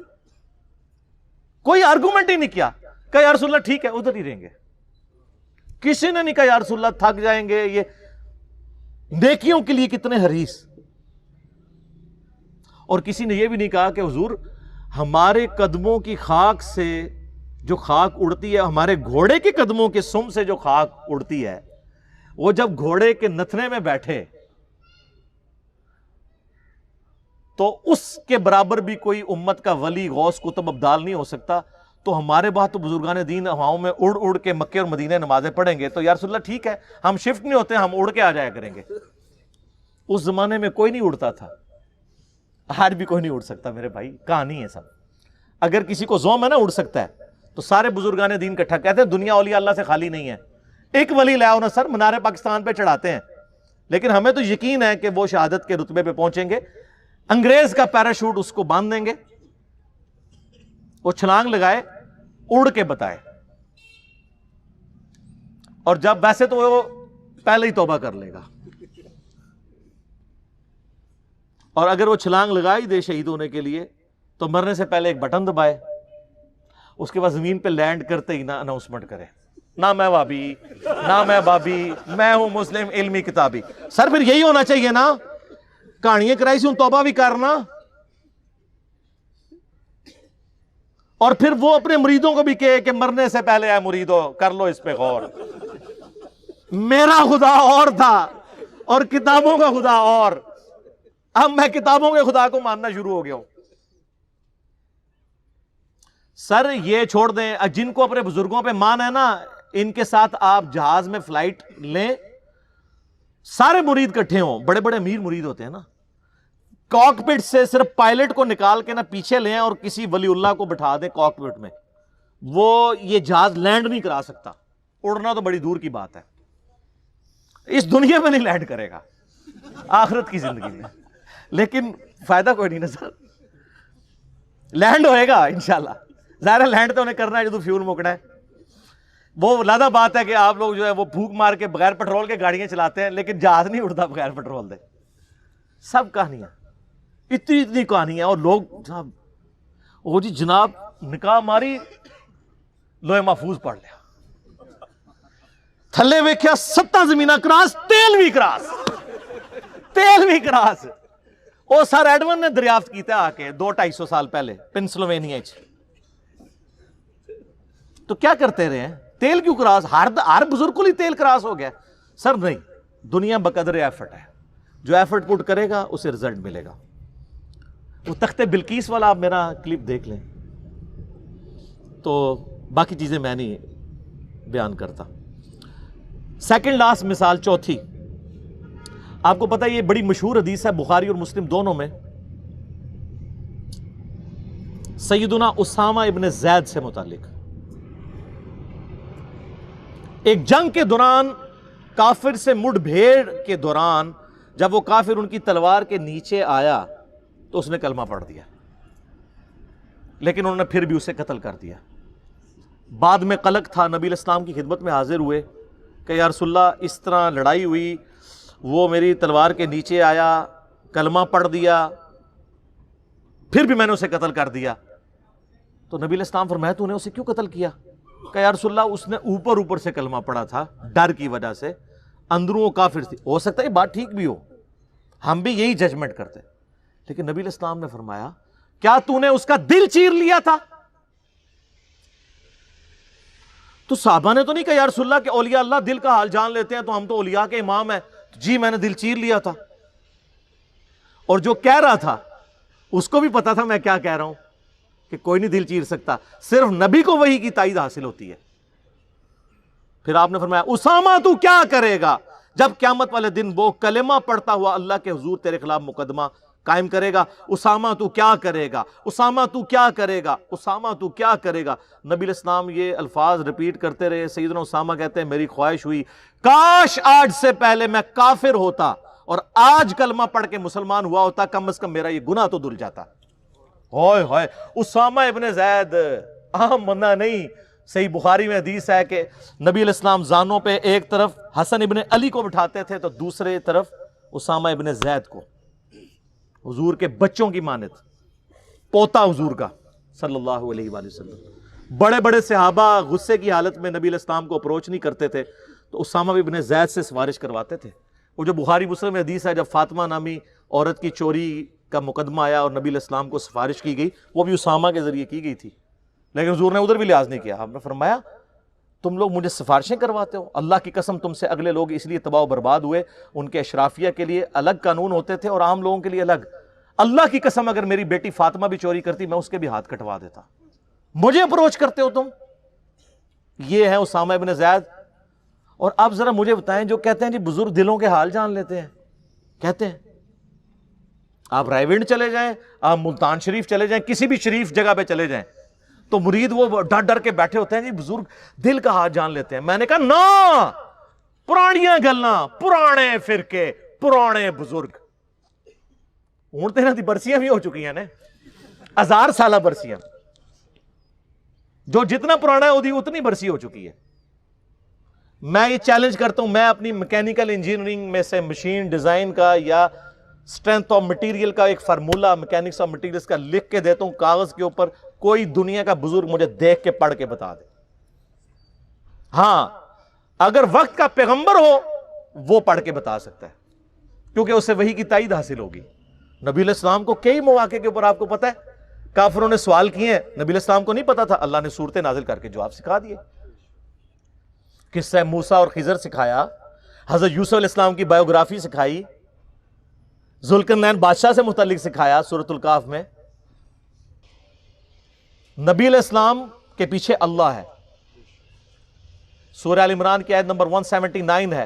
Speaker 3: کوئی آرگومنٹ ہی نہیں کیا کہ یا رسول اللہ ٹھیک ہے ادھر ہی رہیں گے. کسی نے نہیں کہا یا رسول اللہ تھک جائیں گے. یہ نیکیوں کے لیے کتنے حریص. اور کسی نے یہ بھی نہیں کہا کہ حضور ہمارے قدموں کی خاک سے جو خاک اڑتی ہے، ہمارے گھوڑے کے قدموں کے سم سے جو خاک اڑتی ہے، وہ جب گھوڑے کے نتھنے میں بیٹھے تو اس کے برابر بھی کوئی امت کا ولی غوث قطب ابدال نہیں ہو سکتا. تو ہمارے بعد تو بزرگان دین ہواؤں میں اڑ اڑ کے مکے اور مدینے نمازیں پڑھیں گے تو یا رسول اللہ ٹھیک ہے ہم شفٹ نہیں ہوتے، ہم اڑ کے آ جایا کریں گے. اس زمانے میں کوئی نہیں اڑتا تھا، آج بھی کوئی نہیں اڑ سکتا میرے بھائی. کہانی ہے سب. اگر کسی کو زوم ہے نا اڑ سکتا ہے تو سارے بزرگان دین کٹھا کہتے ہیں دنیا اولیاء اللہ سے خالی نہیں ہے. ایک ولی لے آؤ نا سر، منار پاکستان پہ چڑھاتے ہیں، لیکن ہمیں تو یقین ہے کہ وہ شہادت کے رتبے پہ پہنچیں گے. انگریز کا پیراشوٹ اس کو باندھ دیں گے، وہ چھلانگ لگائے اڑ کے بتائے. اور جب ویسے تو وہ پہلے ہی توبہ کر لے گا، اور اگر وہ چھلانگ لگائی دے شہید ہونے کے لیے تو مرنے سے پہلے ایک بٹن دبائے، اس کے بعد زمین پہ لینڈ کرتے ہی نہ اناؤنسمنٹ کرے نہ میں وابی نہ میں بابی، میں ہوں مسلم علمی کتابی. سر پھر یہی ہونا چاہیے نا، کہانیاں کرائی سی ہوں توبہ بھی کرنا. اور پھر وہ اپنے مریدوں کو بھی کہے کہ مرنے سے پہلے اے مریدو کر لو اس پہ غور. میرا خدا اور تھا اور کتابوں کا خدا اور. اب میں کتابوں کے خدا کو ماننا شروع ہو گیا ہوں. سر یہ چھوڑ دیں، جن کو اپنے بزرگوں پہ مان ہے نا ان کے ساتھ آپ جہاز میں فلائٹ لیں، سارے مرید کٹھے ہوں، بڑے بڑے امیر مرید ہوتے ہیں نا، کاکپٹ سے صرف پائلٹ کو نکال کے نا پیچھے لیں اور کسی ولی اللہ کو بٹھا دیں کاکپٹ میں، وہ یہ جہاز لینڈ نہیں کرا سکتا. اڑنا تو بڑی دور کی بات ہے، اس دنیا میں نہیں لینڈ کرے گا، آخرت کی زندگی میں. لیکن فائدہ کوئی نہیں نا سر، لینڈ ہوئے گا انشاءاللہ. ظاہر لینڈ تو انہیں کرنا ہے جو فیول مکڑا ہے. وہ لادہ بات ہے کہ آپ لوگ جو ہے وہ پھونک مار کے بغیر پیٹرول کے گاڑیاں چلاتے ہیں، لیکن جہاز نہیں اڑتا بغیر پیٹرول دے. سب کہانیاں اتنی کہانیاں. اور لوگ صاحب وہ جی جناب نکاح ماری لوہے محفوظ پڑھ لیا، تھلے ویکھیا 7 زمینہ کراس، تیل بھی کراس. وہ سر ایڈون نے دریافت کیتا آ کے 200-250 سال پہلے پنسلوینیا. تو کیا کرتے رہے ہیں؟ تیل کیوں کراس؟ ہر بزرگ کو ہی تیل کراس ہو گیا. سر نہیں، دنیا بقدر ایفرٹ ہے، جو ایفرٹ پٹ کرے گا اسے رزلٹ ملے گا. وہ تخت بلقیس والا آپ میرا کلپ دیکھ لیں، تو باقی چیزیں میں نہیں بیان کرتا. سیکنڈ لاسٹ مثال، چوتھی، آپ کو پتہ یہ بڑی مشہور حدیث ہے بخاری اور مسلم دونوں میں، سیدنا اسامہ ابن زید سے متعلق. ایک جنگ کے دوران کافر سے مڑ بھیڑ کے دوران جب وہ کافر ان کی تلوار کے نیچے آیا تو اس نے کلمہ پڑھ دیا، لیکن انہوں نے پھر بھی اسے قتل کر دیا. بعد میں قلق تھا، نبی علیہ السلام کی خدمت میں حاضر ہوئے کہ یا رسول اللہ اس طرح لڑائی ہوئی، وہ میری تلوار کے نیچے آیا، کلمہ پڑھ دیا، پھر بھی میں نے اسے قتل کر دیا. تو نبی علیہ السلام فرمایا تو نے اسے کیوں قتل کیا؟ کہ یا رسول اللہ اس نے اوپر سے کلمہ پڑھا تھا ڈر کی وجہ سے، اندروں وہ کافر تھی. ہو سکتا ہے یہ بات ٹھیک بھی ہو، ہم بھی یہی ججمنٹ کرتے، لیکن نبی علیہ السلام نے فرمایا کیا تو نے اس کا دل چیر لیا تھا؟ تو صحابہ نے تو نہیں کہا یا رسول اللہ کہ اولیاء اللہ دل کا حال جان لیتے ہیں تو ہم تو اولیاء کے امام ہیں. جی میں نے دل چیر لیا تھا. اور جو کہہ رہا تھا اس کو بھی پتا تھا میں کیا کہہ رہا ہوں, کہ کوئی نہیں دل چیر سکتا, صرف نبی کو وحی کی تائید حاصل ہوتی ہے. پھر آپ نے فرمایا اسامہ تو کیا کرے گا جب قیامت والے دن وہ کلمہ پڑھتا ہوا اللہ کے حضور تیرے خلاف مقدمہ قائم کرے گا. اسامہ تو کیا کرے گا, اسامہ تو کیا کرے گا, اسامہ تو کیا کرے گا. نبی علیہ السلام یہ الفاظ ریپیٹ کرتے رہے. سیدنا اسامہ کہتے ہیں میری خواہش ہوئی کاش آج سے پہلے میں کافر ہوتا اور آج کلمہ پڑھ کے مسلمان ہوا ہوتا, کم از کم میرا یہ گناہ تو دھل جاتا. ہوئے ہوئے, اسامہ ابن زید عام بندہ نہیں. صحیح بخاری میں حدیث ہے کہ نبی علیہ السلام زانوں پہ ایک طرف حسن ابن علی کو بٹھاتے تھے تو دوسرے طرف اسامہ ابن زید کو, حضور کے بچوں کی مانت, پوتا حضور کا صلی اللہ علیہ وآلہ وسلم. بڑے بڑے صحابہ غصے کی حالت میں نبی علیہ السلام کو اپروچ نہیں کرتے تھے تو اسامہ ابن زید سے سفارش کرواتے تھے. وہ جو بخاری مسلم میں حدیث ہے جب فاطمہ نامی عورت کی چوری کا مقدمہ آیا اور نبی علیہ السلام کو سفارش کی گئی, وہ بھی اسامہ کے ذریعے کی گئی تھی, لیکن حضور نے ادھر بھی لحاظ نہیں کیا. آپ نے فرمایا تم لوگ مجھے سفارشیں کرواتے ہو, اللہ کی قسم تم سے اگلے لوگ اس لیے تباہ و برباد ہوئے, ان کے اشرافیہ کے لیے الگ قانون ہوتے تھے اور عام لوگوں کے لیے الگ. اللہ کی قسم اگر میری بیٹی فاطمہ بھی چوری کرتی میں اس کے بھی ہاتھ کٹوا دیتا, مجھے اپروچ کرتے ہو تم. یہ ہے اسامہ ابن زید. اور آپ ذرا مجھے بتائیں جو کہتے ہیں جی بزرگ دلوں کے حال جان لیتے ہیں, کہتے ہیں آپ رائے ونڈ چلے جائیں, آپ ملتان شریف چلے جائیں, کسی بھی شریف جگہ پہ چلے جائیں تو مرید وہ ڈر ڈر کے بیٹھے ہوتے ہیں جی بزرگ دل کا حال جان لیتے ہیں. میں نے کہا نا, پرانیاں گلاں, پرانے فرقے, پرانے بزرگ. ہوں تیرا دی برسیاں بھی ہو چکی ہیں نا, 1000 سالہ برسیاں, جو جتنا پرانا ہے وہ اتنی برسی ہو چکی ہے. میں یہ چیلنج کرتا ہوں, میں اپنی میکینیکل انجینئرنگ میں سے مشین ڈیزائن کا یا اسٹرینتھ آف مٹیریل کا ایک فارمولا میکینکس آف مٹیریلز کا لکھ کے دیتا ہوں کاغذ کے اوپر, کوئی دنیا کا بزرگ مجھے دیکھ کے پڑھ کے بتا دے. ہاں اگر وقت کا پیغمبر ہو وہ پڑھ کے بتا سکتا ہے کیونکہ اسے وحی کی تائید حاصل ہوگی. نبی علیہ السلام کو کئی مواقع کے اوپر آپ کو پتا ہے کافروں نے سوال کیے ہیں, نبی علیہ السلام کو نہیں پتا تھا, اللہ نے صورتیں نازل کر کے جواب سکھا دیے. قصہ موسیٰ اور خضر سکھایا, حضرت یوسف علیہ السلام کی بایوگرافی سکھائی, ذوالقرنین بادشاہ سے متعلق سکھایا سورۃ الکہف میں. نبی علیہ السلام کے پیچھے اللہ ہے. سورہ آل عمران کی آیت نمبر 179 ہے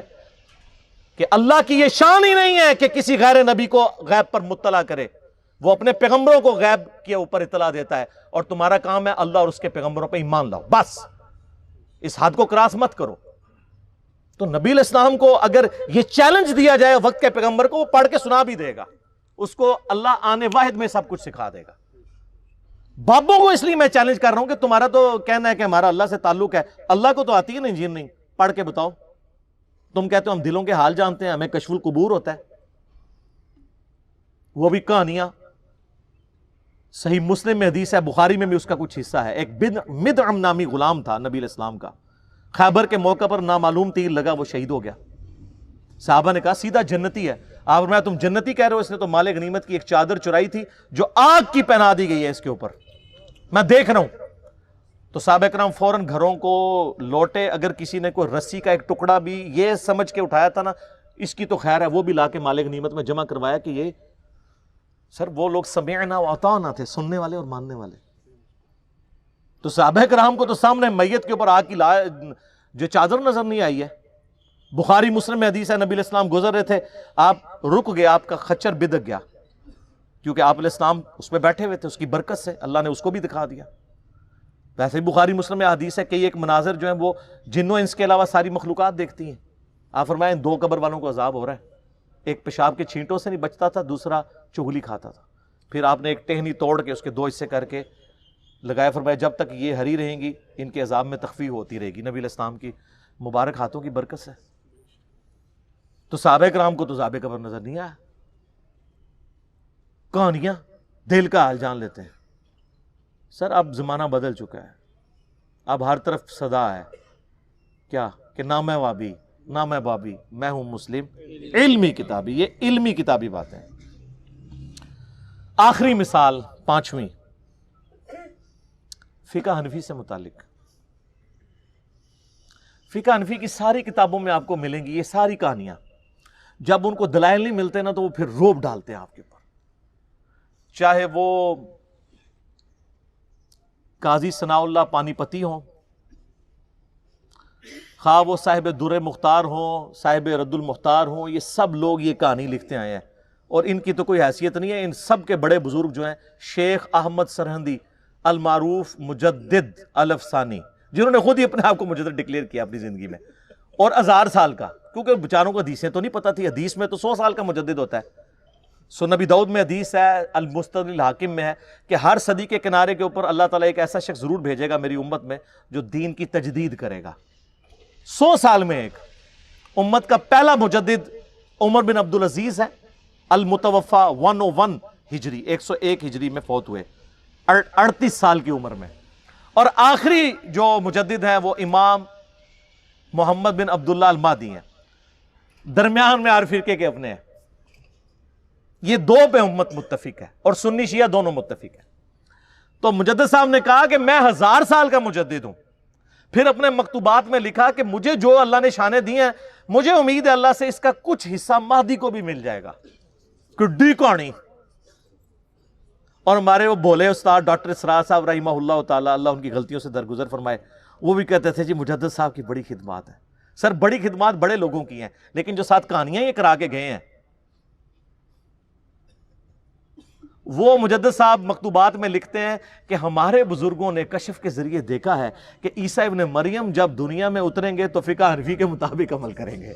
Speaker 3: کہ اللہ کی یہ شان ہی نہیں ہے کہ کسی غیر نبی کو غیب پر مطلع کرے, وہ اپنے پیغمبروں کو غیب کے اوپر اطلاع دیتا ہے, اور تمہارا کام ہے اللہ اور اس کے پیغمبروں پہ ایمان لاؤ, بس اس حد کو کراس مت کرو. تو نبی علیہ السلام کو اگر یہ چیلنج دیا جائے وقت کے پیغمبر کو, وہ پڑھ کے سنا بھی دے گا, اس کو اللہ آنے واحد میں سب کچھ سکھا دے گا. بابوں کو اس لیے میں چیلنج کر رہا ہوں کہ تمہارا تو کہنا ہے کہ ہمارا اللہ سے تعلق ہے, اللہ کو تو آتی ہے نا انجینئرنگ, پڑھ کے بتاؤ. تم کہتے ہو ہم دلوں کے حال جانتے ہیں, ہمیں کشف القبور ہوتا ہے, وہ بھی کہانیاں. صحیح مسلم میں حدیث ہے, بخاری میں بھی اس کا کچھ حصہ ہے. ایک مدعم نامی غلام تھا نبی علیہ السلام کا, خیبر کے موقع پر نامعلوم تیر لگا, وہ شہید ہو گیا. صحابہ نے کہا سیدھا جنتی ہے. آپ فرمایا تم جنتی کہہ رہے ہو, اس نے تو مال غنیمت کی ایک چادر چرائی تھی جو آگ کی پہنا دی گئی ہے اس کے اوپر, میں دیکھ رہا ہوں. تو صحابہ کرام فوراً گھروں کو لوٹے. اگر کسی نے کوئی رسی کا ایک ٹکڑا بھی یہ سمجھ کے اٹھایا تھا نا اس کی تو خیر ہے, وہ بھی لا کے مال غنیمت میں جمع کروایا کہ یہ سر وہ لوگ سمعنا و اطعنا تھے, سننے والے اور ماننے والے. تو صحابہ کرام کو تو سامنے میت کے اوپر آگ کی جو چادر نظر نہیں آئی ہے. بخاری مسلم میں حدیث ہے, نبی علیہ السلام گزر رہے تھے, آپ رک گئے, آپ کا خچر بدک گیا کیونکہ آپ علیہ السلام اس پہ بیٹھے ہوئے تھے, اس کی برکت سے اللہ نے اس کو بھی دکھا دیا. ویسے بخاری مسلم میں حدیث ہے کہ ایک مناظر جو ہیں وہ جنوں انس کے علاوہ ساری مخلوقات دیکھتی ہیں. آپ فرمائیں 2 قبر والوں کو عذاب ہو رہا ہے, ایک پیشاب کے چھینٹوں سے نہیں بچتا تھا, دوسرا چغلی کھاتا تھا. پھر آپ نے ایک ٹہنی توڑ کے اس کے 2 حصے کر کے لگایا, فرمایا جب تک یہ ہری رہیں گی ان کے عذاب میں تخفیف ہوتی رہے گی. نبی علیہ السلام کی مبارک ہاتھوں کی برکت سے. تو صحابہ کرام کو تو عذاب قبر نظر نہیں آیا. کہانیاں دل کا حال جان لیتے ہیں. سر اب زمانہ بدل چکا ہے, اب ہر طرف صدا ہے کیا کہ نہ میں وابی نہ میں بابی, میں ہوں مسلم علمی کتابی. یہ علمی کتابی باتیں. آخری مثال 5ویں فقہ حنفی سے متعلق. فقہ حنفی کی ساری کتابوں میں آپ کو ملیں گی یہ ساری کہانیاں. جب ان کو دلائل نہیں ملتے نا تو وہ پھر روب ڈالتے ہیں آپ کے اوپر. چاہے وہ قاضی ثناء اللہ پانی پتی ہوں، خواہ وہ صاحب در مختار ہوں، صاحب رد المختار ہوں، یہ سب لوگ یہ کہانی لکھتے آئے ہیں اور ان کی تو کوئی حیثیت نہیں ہے. ان سب کے بڑے بزرگ جو ہیں شیخ احمد سرہندی المعروف مجدد الافسانی، جنہوں نے خود ہی اپنے آپ کو مجدد ڈکلیئر کیا اپنی زندگی میں، اور 1000 سال کا، کیونکہ بیچاروں کو حدیثیں تو نہیں پتہ تھی. حدیث میں تو 100 سال کا مجدد ہوتا ہے. سنن نبی داؤد میں حدیث ہے، المستدرک الحاکم میں ہے کہ ہر صدی کے کنارے کے اوپر اللہ تعالیٰ ایک ایسا شخص ضرور بھیجے گا میری امت میں جو دین کی تجدید کرے گا. 100 سال میں ایک. امت کا پہلا مجدد عمر بن عبدالعزیز ہے، المتوفا 101 ہجری 101 ہجری میں فوت ہوئے 38 سال کی عمر میں. اور آخری جو مجدد ہیں وہ امام محمد بن عبداللہ المہدی ہیں، درمیان میں ہر فرقے کے اپنے ہیں. یہ دو پہ امت متفق ہے اور سنی شیعہ دونوں متفق ہیں. تو مجدد صاحب نے کہا کہ میں 1000 سال کا مجدد ہوں. پھر اپنے مکتوبات میں لکھا کہ مجھے جو اللہ نے شانیں دی ہیں مجھے امید ہے اللہ سے اس کا کچھ حصہ مہدی کو بھی مل جائے گا. کڈی کہانی. اور ہمارے وہ بولے استاد ڈاکٹر اسرار صاحب رحمہ اللہ تعالیٰ، اللہ ان کی غلطیوں سے درگزر فرمائے، وہ بھی کہتے تھے جی مجدد صاحب کی بڑی خدمات ہیں. سر بڑی خدمات بڑے لوگوں کی ہیں، لیکن جو ساتھ کہانیاں یہ کرا کے گئے ہیں، وہ مجدد صاحب مکتوبات میں لکھتے ہیں کہ ہمارے بزرگوں نے کشف کے ذریعے دیکھا ہے کہ عیسیٰ ابن مریم جب دنیا میں اتریں گے تو فقہ حنفی کے مطابق عمل کریں گے.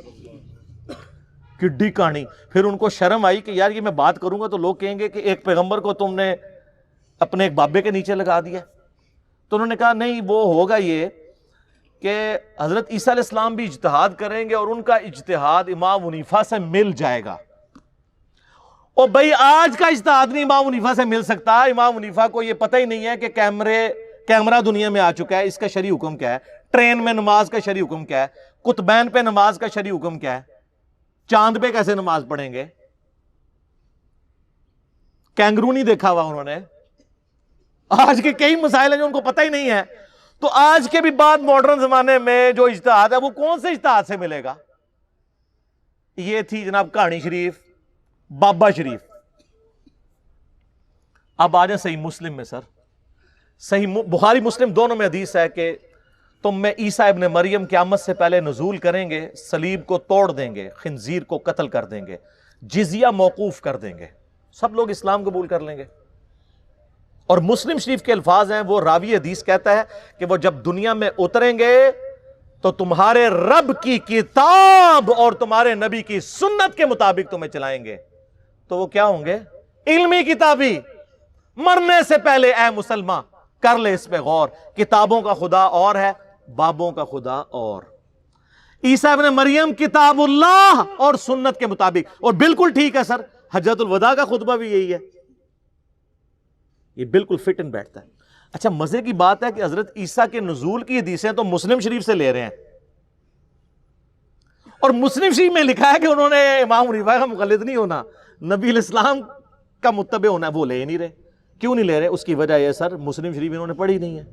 Speaker 3: کڈی کہانی. پھر ان کو شرم آئی کہ یار یہ میں بات کروں گا تو لوگ کہیں گے کہ ایک پیغمبر کو تم نے اپنے ایک بابے کے نیچے لگا دیا. تو انہوں نے کہا نہیں، وہ ہوگا یہ کہ حضرت عیسیٰ علیہ السلام بھی اجتہاد کریں گے اور ان کا اجتہاد امام حنیفہ سے مل جائے گا. اور بھائی آج کا اجتہاد نہیں امام حنیفہ سے مل سکتا. امام حنیفہ کو یہ پتہ ہی نہیں ہے کہ کیمرہ دنیا میں آ چکا ہے، اس کا شرعی حکم کیا ہے، ٹرین میں نماز کا شرعی حکم کیا ہے، قطبین پہ نماز کا شرعی حکم کیا ہے، چاند پہ کیسے نماز پڑھیں گے. کینگرو نہیں دیکھا ہوا انہوں نے. آج کے کئی مسائل ہیں جو ان کو پتہ ہی نہیں ہے. تو آج کے بھی بعد ماڈرن زمانے میں جو اجتہاد ہے وہ کون سے اجتہاد سے ملے گا. یہ تھی جناب کہانی شریف، بابا شریف. اب آ جائیں صحیح مسلم میں. سر صحیح بخاری مسلم دونوں میں حدیث ہے کہ تم میں عیسیٰ ابن مریم قیامت سے پہلے نزول کریں گے، صلیب کو توڑ دیں گے، خنزیر کو قتل کر دیں گے، جزیہ موقوف کر دیں گے، سب لوگ اسلام قبول کر لیں گے. اور مسلم شریف کے الفاظ ہیں، وہ راوی حدیث کہتا ہے کہ وہ جب دنیا میں اتریں گے تو تمہارے رب کی کتاب اور تمہارے نبی کی سنت کے مطابق تمہیں چلائیں گے. تو وہ کیا ہوں گے؟ علمی کتابی. مرنے سے پہلے اے مسلمان کر لے اس پہ غور. کتابوں کا خدا اور ہے، بابوں کا خدا اور. عیسیٰ ابن مریم کتاب اللہ اور سنت کے مطابق. اور بالکل ٹھیک ہے سر، حجۃ الوداع کا خطبہ بھی یہی ہے. یہ بالکل فٹ ان بیٹھتا ہے. اچھا مزے کی بات ہے کہ حضرت عیسیٰ کے نزول کی حدیثیں تو مسلم شریف سے لے رہے ہیں، اور مسلم شریف میں لکھا ہے کہ انہوں نے امام حنیفہ کا مقلد نہیں ہونا، نبی علیہ السلام کا متبع ہونا ہے. وہ لے نہیں رہے. کیوں نہیں لے رہے؟ اس کی وجہ یہ سر مسلم شریف انہوں نے پڑھی نہیں ہے،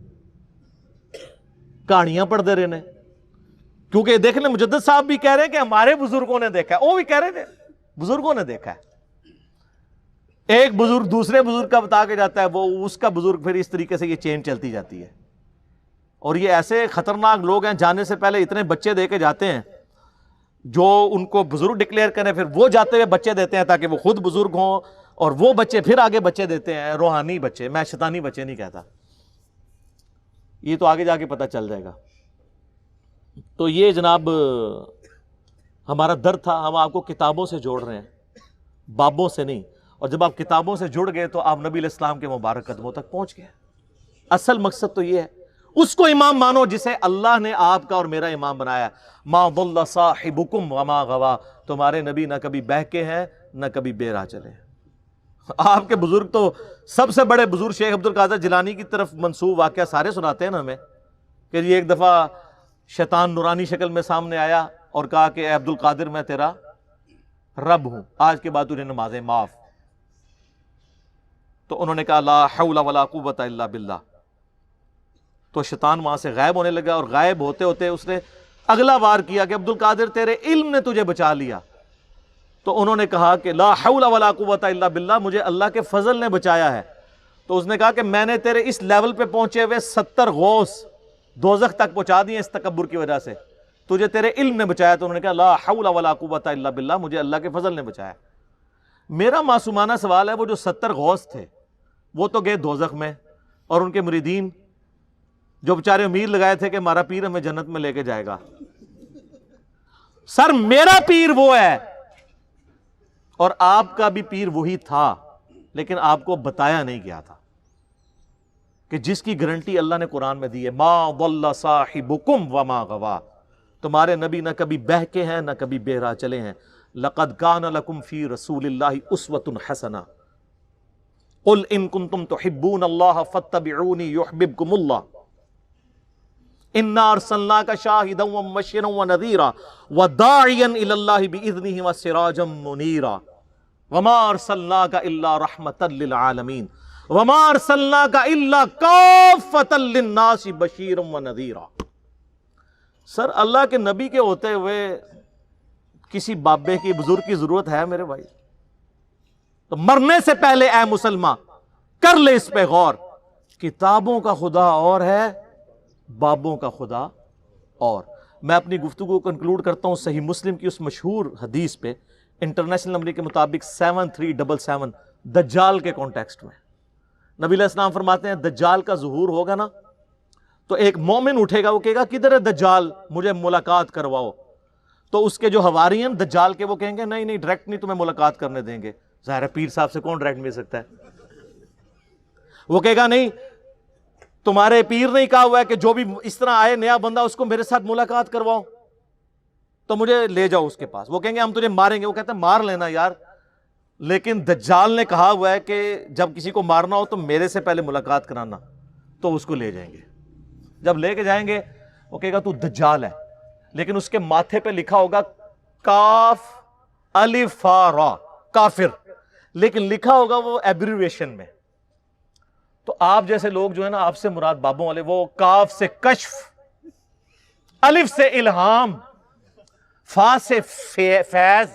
Speaker 3: کہانیاں پڑھ دے رہے ہیں. کیونکہ دیکھ لیں مجدد صاحب بھی کہہ رہے ہیں کہ ہمارے بزرگوں نے دیکھا ہے، وہ بھی کہہ رہے تھے بزرگوں نے دیکھا ہے. ایک بزرگ دوسرے بزرگ کا بتا کے جاتا ہے، وہ اس کا بزرگ، پھر اس طریقے سے یہ چین چلتی جاتی ہے. اور یہ ایسے خطرناک لوگ ہیں، جانے سے پہلے اتنے بچے دے کے جاتے ہیں جو ان کو بزرگ ڈکلیئر کریں، پھر وہ جاتے ہوئے بچے دیتے ہیں تاکہ وہ خود بزرگ ہوں، اور وہ بچے پھر آگے بچے دیتے ہیں، روحانی بچے. میں شیطانی بچے نہیں کہتا، یہ تو آگے جا کے پتہ چل جائے گا. تو یہ جناب ہمارا درد تھا. ہم آپ کو کتابوں سے جوڑ رہے ہیں، بابوں سے نہیں. اور جب آپ کتابوں سے جڑ گئے تو آپ نبی علیہ السلام کے مبارک قدموں تک پہنچ گئے. اصل مقصد تو یہ ہے، اس کو امام مانو جسے اللہ نے آپ کا اور میرا امام بنایا. ما ضل صاحبکم وما غوا. تمہارے نبی نہ کبھی بہکے ہیں نہ کبھی بے راہ چلے. آپ کے بزرگ تو سب سے بڑے بزرگ شیخ عبد القادر جیلانی کی طرف منسوب واقعہ سارے سناتے ہیں نا ہمیں، کہ یہ ایک دفعہ شیطان نورانی شکل میں سامنے آیا اور کہا کہ اے عبد القادر میں تیرا رب ہوں، آج کے بعد تجھے نمازیں معاف. تو انہوں نے کہا لا حول ولا قوت الا باللہ. تو شیطان وہاں سے غائب ہونے لگا، اور غائب ہوتے ہوتے اس نے اگلا وار کیا کہ عبد القادر تیرے علم نے تجھے بچا لیا، تو انہوں نے کہا کہ لا حول ولا قوت الا باللہ، مجھے اللہ کے فضل نے بچایا ہے۔ تو اس نے کہا کہ میں نے تیرے اس لیول پہ پہنچے ہوئے 70 غوث دوزخ تک پہنچا دیے اس تکبر کی وجہ سے، تجھے تیرے علم نے بچایا۔ تو انہوں نے کہا لا حول ولا قوت الا باللہ، مجھے اللہ کے فضل نے بچایا۔ میرا معصومانہ سوال ہے، وہ جو 70 غوث تھے وہ تو گئے دوزخ میں، اور ان کے مریدین جو بیچارے امید لگائے تھے کہ ہمارا پیر ہمیں جنت میں لے کے جائے گا، سر میرا پیر وہ ہے اور آپ کا بھی پیر وہی تھا، لیکن آپ کو بتایا نہیں گیا تھا کہ جس کی گارنٹی اللہ نے قرآن میں دی ہے، ما ضل صاحبکم وما غوا، تمہارے نبی نہ کبھی بہکے ہیں نہ کبھی بے راہ چلے ہیں۔ لقد کان لکم فی رسول اللہ اسوۃ حسنہ قل ان کنتم تحبون اللہ فاتبعونی یحببکم اللہ انا ارسلناک شاہدا ومبشرا ونذیرا وداعیا الی اللہ باذنہ وسراجا منیرا وما ارسلناک الا رحمتا للعالمین وما ارسلناک الا کافتا للناس بشیرا ونذیرا۔ سر اللہ کے نبی کے ہوتے ہوئے کسی بابے کی بزرگ کی ضرورت ہے میرے بھائی؟ تو مرنے سے پہلے اے مسلمان کر لے اس پہ غور، کتابوں کا خدا اور ہے، بابوں کا خدا اور۔ میں اپنی گفتگو کو کنکلوڈ کرتا ہوں صحیح مسلم کی اس مشہور حدیث پہ، انٹرنیشنل نمبر کے مطابق 7377 دجال کے کانٹیکسٹ میں۔ نبی علیہ السلام فرماتے ہیں دجال کا ظہور ہوگا نا تو ایک مومن اٹھے گا، وہ کہے گا کدھر ہے دجال، مجھے ملاقات کرواؤ۔ تو اس کے جو حواری ہیں دجال کے، وہ کہیں گے نہیں نہیں ڈائریکٹ نہیں تمہیں ملاقات کرنے دیں گے، ظاہر ہے پیر صاحب سے کون ڈائریکٹ مل سکتا ہے۔ وہ کہے گا نہیں تمہارے پیر نے کہا ہوا ہے کہ جو بھی اس طرح آئے نیا بندہ اس کو میرے ساتھ ملاقات کرواؤ، تو مجھے لے جاؤ اس کے پاس۔ وہ کہیں گے ہم تجھے ماریں گے، وہ کہتے ہیں مار لینا یار، لیکن دجال نے کہا ہوا ہے کہ جب کسی کو مارنا ہو تو میرے سے پہلے ملاقات کرانا، تو اس کو لے جائیں گے۔ جب لے کے جائیں گے وہ کہے گا تو دجال ہے، لیکن اس کے ماتھے پہ لکھا ہوگا کاف الف را، کافر، لیکن لکھا ہوگا وہ ایبریویشن میں۔ تو آپ جیسے لوگ جو ہے نا، آپ سے مراد بابوں والے، وہ کاف سے کشف، الف سے الہام، فا سے فیض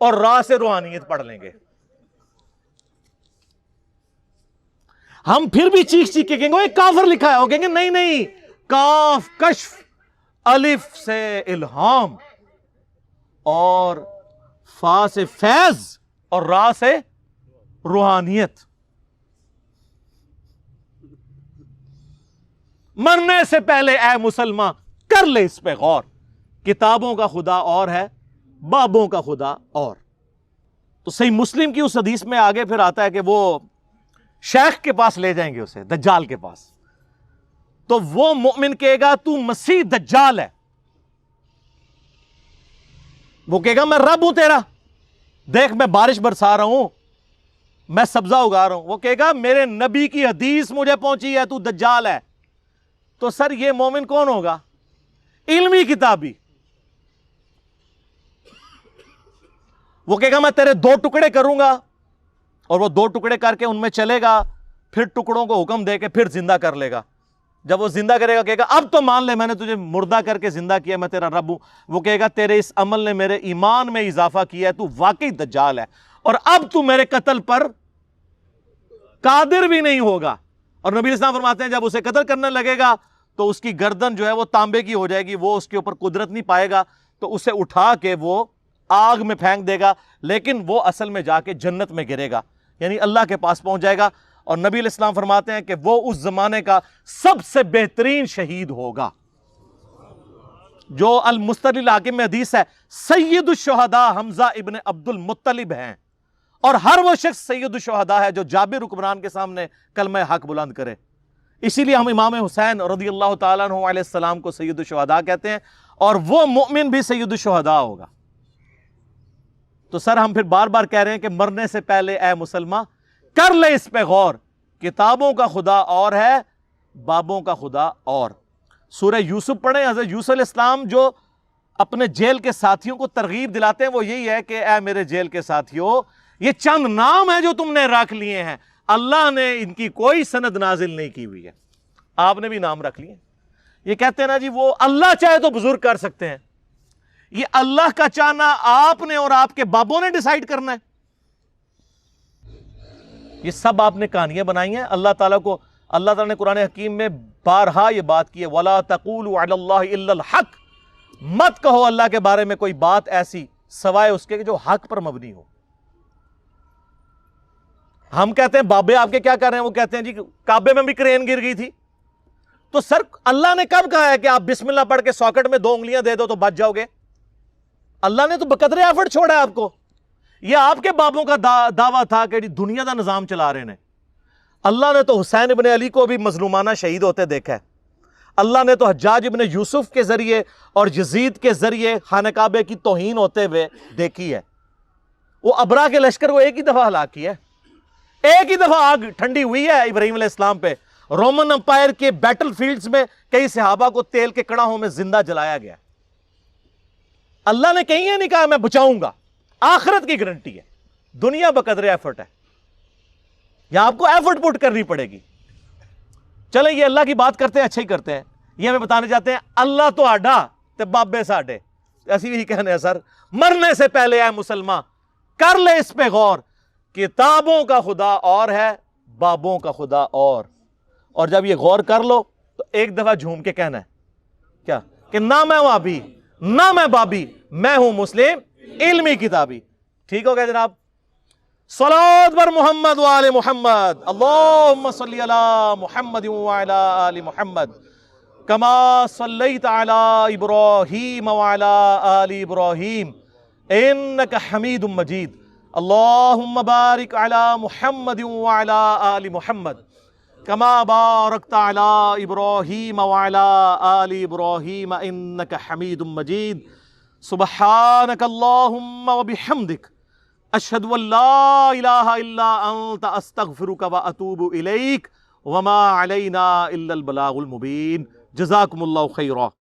Speaker 3: اور را سے روحانیت پڑھ لیں گے۔ ہم پھر بھی چیخ چیخ کے کہیں گے وہ کافر لکھا ہے، وہ کہیں گے نہیں نہیں کاف کشف، الف سے الہام اور فا سے فیض اور را سے روحانیت۔ مرنے سے پہلے اے مسلمان کر لے اس پہ غور، کتابوں کا خدا اور ہے، بابوں کا خدا اور۔ تو صحیح مسلم کی اس حدیث میں آگے پھر آتا ہے کہ وہ شیخ کے پاس لے جائیں گے اسے، دجال کے پاس، تو وہ مومن کہے گا تو مسیح دجال ہے۔ وہ کہے گا میں رب ہوں تیرا، دیکھ میں بارش برسا رہا ہوں، میں سبزہ اگا رہا ہوں۔ وہ کہے گا میرے نبی کی حدیث مجھے پہنچی ہے، تو دجال ہے۔ تو سر یہ مومن کون ہوگا؟ علمی کتابی۔ وہ کہے گا میں تیرے 2 ٹکڑے کروں گا، اور وہ 2 ٹکڑے کر کے ان میں چلے گا، پھر ٹکڑوں کو حکم دے کے پھر زندہ کر لے گا۔ جب وہ زندہ کرے گا کہے گا اب تو مان لے میں نے تجھے مردہ کر کے زندہ کیا، میں تیرا رب ہوں۔ وہ کہے گا تیرے اس عمل نے میرے ایمان میں اضافہ کیا ہے، تو واقعی دجال ہے، اور اب تو میرے قتل پر قادر بھی نہیں ہوگا۔ اور نبی اسلام فرماتے ہیں جب اسے قتل کرنے لگے گا تو اس کی گردن جو ہے وہ تانبے کی ہو جائے گی، وہ اس کے اوپر قدرت نہیں پائے گا، تو اسے اٹھا کے وہ آگ میں پھینک دے گا، لیکن وہ اصل میں جا کے جنت میں گرے گا، یعنی اللہ کے پاس پہنچ جائے گا۔ اور نبی علیہ السلام فرماتے ہیں کہ وہ اس زمانے کا سب سے بہترین شہید ہوگا۔ جو المستدل حاکم میں حدیث ہے سید الشہداء حمزہ ابن عبد المطلب ہیں، اور ہر وہ شخص سید الشہداء ہے جو جابر حکمران کے سامنے کلمہ حق بلند کرے۔ اسی لیے ہم امام حسین رضی اللہ تعالیٰ عنہ علیہ السلام کو سید الشہداء کہتے ہیں، اور وہ مؤمن بھی سید الشہداء ہوگا۔ تو سر ہم پھر بار بار کہہ رہے ہیں کہ مرنے سے پہلے اے مسلمان کر لے اس پہ غور، کتابوں کا خدا اور ہے، بابوں کا خدا اور۔ سورہ یوسف پڑھیں، حضرت یوسف علیہ السلام جو اپنے جیل کے ساتھیوں کو ترغیب دلاتے ہیں وہ یہی ہے کہ اے میرے جیل کے ساتھیوں، یہ چند نام ہیں جو تم نے رکھ لیے ہیں، اللہ نے ان کی کوئی سند نازل نہیں کی ہوئی ہے، آپ نے بھی نام رکھ لیے۔ یہ کہتے ہیں نا جی وہ اللہ چاہے تو بزرگ کر سکتے ہیں. یہ اللہ کا چاہنا آپ نے اور آپ کے بابوں نے ڈیسائیڈ کرنا ہے. یہ سب آپ نے کہانیاں بنائی ہیں. اللہ تعالیٰ کو اللہ تعالیٰ نے قرآن حکیم میں بارہا یہ بات کی ہے وَلَا تَقُولُوا عَلَى اللَّهِ إِلَّا الْحَقِّ. مت کہو اللہ کے بارے میں کوئی بات ایسی سوائے اس کے کہ جو حق پر مبنی ہو. ہم کہتے ہیں بابے آپ کے کیا کر رہے ہیں, وہ کہتے ہیں جی کعبے میں بھی کرین گر گئی تھی. تو سر اللہ نے کب کہا ہے کہ آپ بسم اللہ پڑھ کے ساکٹ میں 2 انگلیاں دے دو تو بچ جاؤ گے؟ اللہ نے تو بقدر ایفرٹ چھوڑا ہے آپ کو. یہ آپ کے بابوں کا دعویٰ تھا کہ دنیا کا نظام چلا رہے ہیں. اللہ نے تو حسین ابن علی کو بھی مظلومانہ شہید ہوتے دیکھا ہے. اللہ نے تو حجاج ابن یوسف کے ذریعے اور یزید کے ذریعے خانہ کعبے کی توہین ہوتے ہوئے دیکھی ہے. وہ ابرا کے لشکر کو ایک ہی دفعہ ہلاک کیا ہے. ایک ہی دفعہ آگ ٹھنڈی ہوئی ہے ابراہیم علیہ السلام پہ. رومن امپائر کے بیٹل فیلڈز میں کئی صحابہ کو تیل کے کڑاہوں میں زندہ جلایا گیا. اللہ نے کہیں یہ نہیں کہا میں بچاؤں گا. آخرت کی گارنٹی ہے. دنیا بقدر ایفرٹ ہے. یہاں آپ کو ایفرٹ پٹ کرنی پڑے گی. چلیں یہ اللہ کی بات کرتے ہیں, اچھا ہی کرتے ہیں. یہ ہمیں بتانے جاتے ہیں اللہ تو آڈا تے بابے ساڈے. ایسی بھی کہنے ہیں سر مرنے سے پہلے اے مسلمان کر لے اس پہ غور. کتابوں کا خدا اور ہے, بابوں کا خدا اور جب یہ غور کر لو تو ایک دفعہ جھوم کے کہنا ہے کیا کہ نہ میں وہابی نہ میں بابی, میں ہوں مسلم علمی کتابی. ٹھیک ہو گیا جناب؟ صلوات بر محمد وآل محمد. اللہم صلی علی محمد وعلی آل محمد کما صلیت علی ابراہیم وعلی آل ابراہیم انک حمید مجید. اللہم بارک علی محمد وعلی آل محمد کما بارکت علی ابراہیم وعلی آل ابراہیم انک حمید مجید. سبحانک اللہم وبحمدک اشہد ان لا الہ الا انت استغفرک واتوب الیک وما علینا الا البلاغ المبین. جزاکم اللہ خیرا.